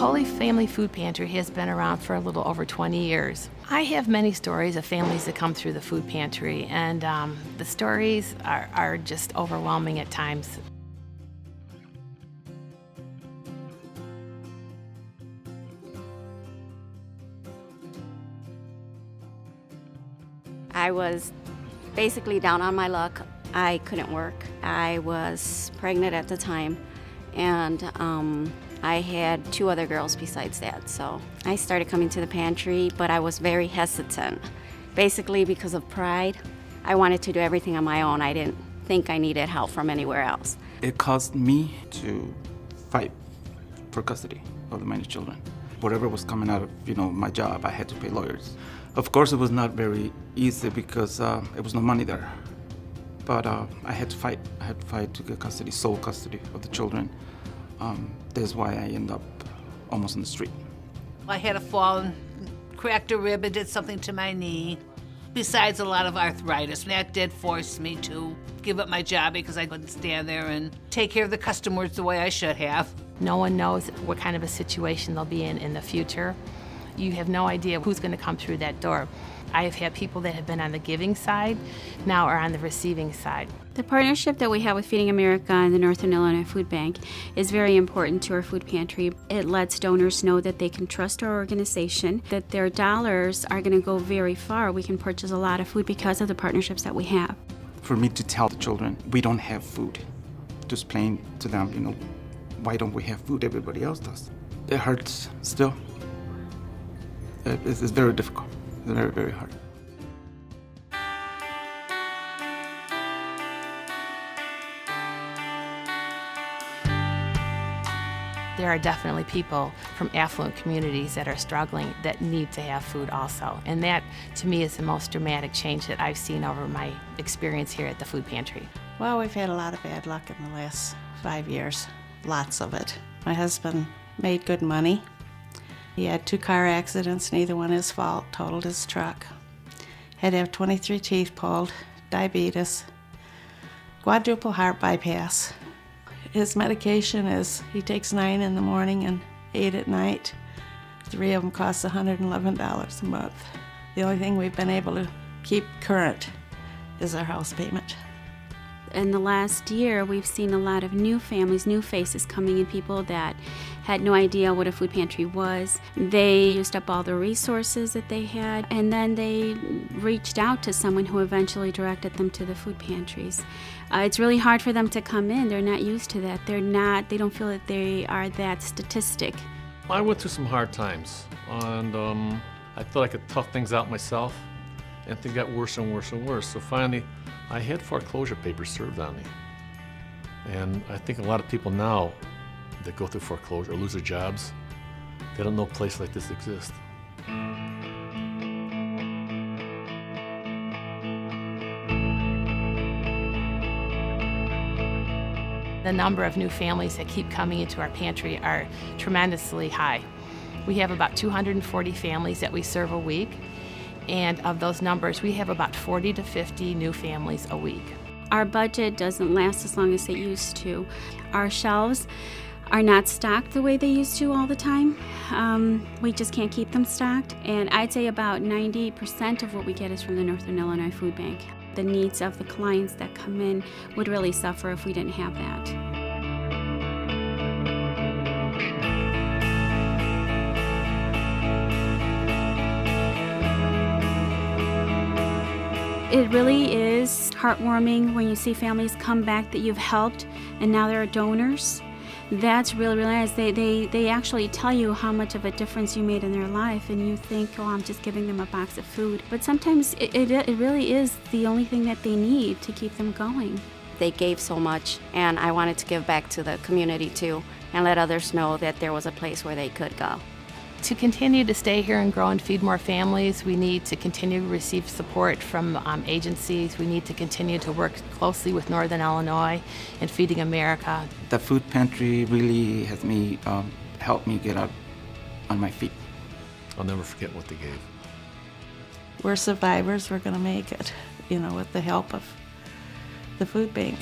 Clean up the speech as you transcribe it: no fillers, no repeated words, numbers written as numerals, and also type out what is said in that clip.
Holy Family Food Pantry has been around for a little over 20 years. I have many stories of families that come through the food pantry, and the stories are just overwhelming at times. I was basically down on my luck. I couldn't work. I was pregnant at the time, and I had 2 other girls besides that. So I started coming to the pantry, but I was very hesitant. Basically because of pride. I wanted to do everything on my own. I didn't think I needed help from anywhere else. It caused me to fight for custody of the minor children. Whatever was coming out of, my job, I had to pay lawyers. Of course, it was not very easy because there was no money there. But I had to fight. I had to fight to get custody, sole custody of the children. That's why I ended up almost in the street. I had a fall and cracked a rib and did something to my knee, besides a lot of arthritis. And that did force me to give up my job because I couldn't stand there and take care of the customers the way I should have. No one knows what kind of a situation they'll be in the future. You have no idea who's going to come through that door. I have had people that have been on the giving side, now are on the receiving side. The partnership that we have with Feeding America and the Northern Illinois Food Bank is very important to our food pantry. It lets donors know that they can trust our organization, that their dollars are going to go very far. We can purchase a lot of food because of the partnerships that we have. For me to tell the children, we don't have food, to explain to them, why don't we have food? Everybody else does. It hurts still. It's very difficult. It's very, very hard. There are definitely people from affluent communities that are struggling that need to have food also. And that, to me, is the most dramatic change that I've seen over my experience here at the food pantry. Well, we've had a lot of bad luck in the last 5 years. Lots of it. My husband made good money. He had 2 car accidents, neither one his fault, totaled his truck. Had to have 23 teeth pulled, diabetes, quadruple heart bypass. His medication is, he takes 9 in the morning and 8 at night. 3 of them cost $111 a month. The only thing we've been able to keep current is our house payment. In the last year, we've seen a lot of new families, new faces coming in, people that had no idea what a food pantry was. They used up all the resources that they had, and then they reached out to someone who eventually directed them to the food pantries. It's really hard for them to come in. They're not used to that. They don't feel that they are that statistic. I went through some hard times, and I thought I could tough things out myself, and things got worse and worse and worse. So finally, I had foreclosure papers served on me. And I think a lot of people now that go through foreclosure or lose their jobs, they don't know a place like this exists. The number of new families that keep coming into our pantry are tremendously high. We have about 240 families that we serve a week. And of those numbers, we have about 40 to 50 new families a week. Our budget doesn't last as long as it used to. Our shelves are not stocked the way they used to all the time. We just can't keep them stocked. And I'd say about 90% of what we get is from the Northern Illinois Food Bank. The needs of the clients that come in would really suffer if we didn't have that. It really is heartwarming when you see families come back that you've helped and now they're donors. That's really nice. They actually tell you how much of a difference you made in their life, and you think, oh, I'm just giving them a box of food. But sometimes it really is the only thing that they need to keep them going. They gave so much, and I wanted to give back to the community too, and let others know that there was a place where they could go. To continue to stay here and grow and feed more families, we need to continue to receive support from agencies. We need to continue to work closely with Northern Illinois and Feeding America. The food pantry really has helped me get out on my feet. I'll never forget what they gave. We're survivors. We're going to make it, with the help of the food bank.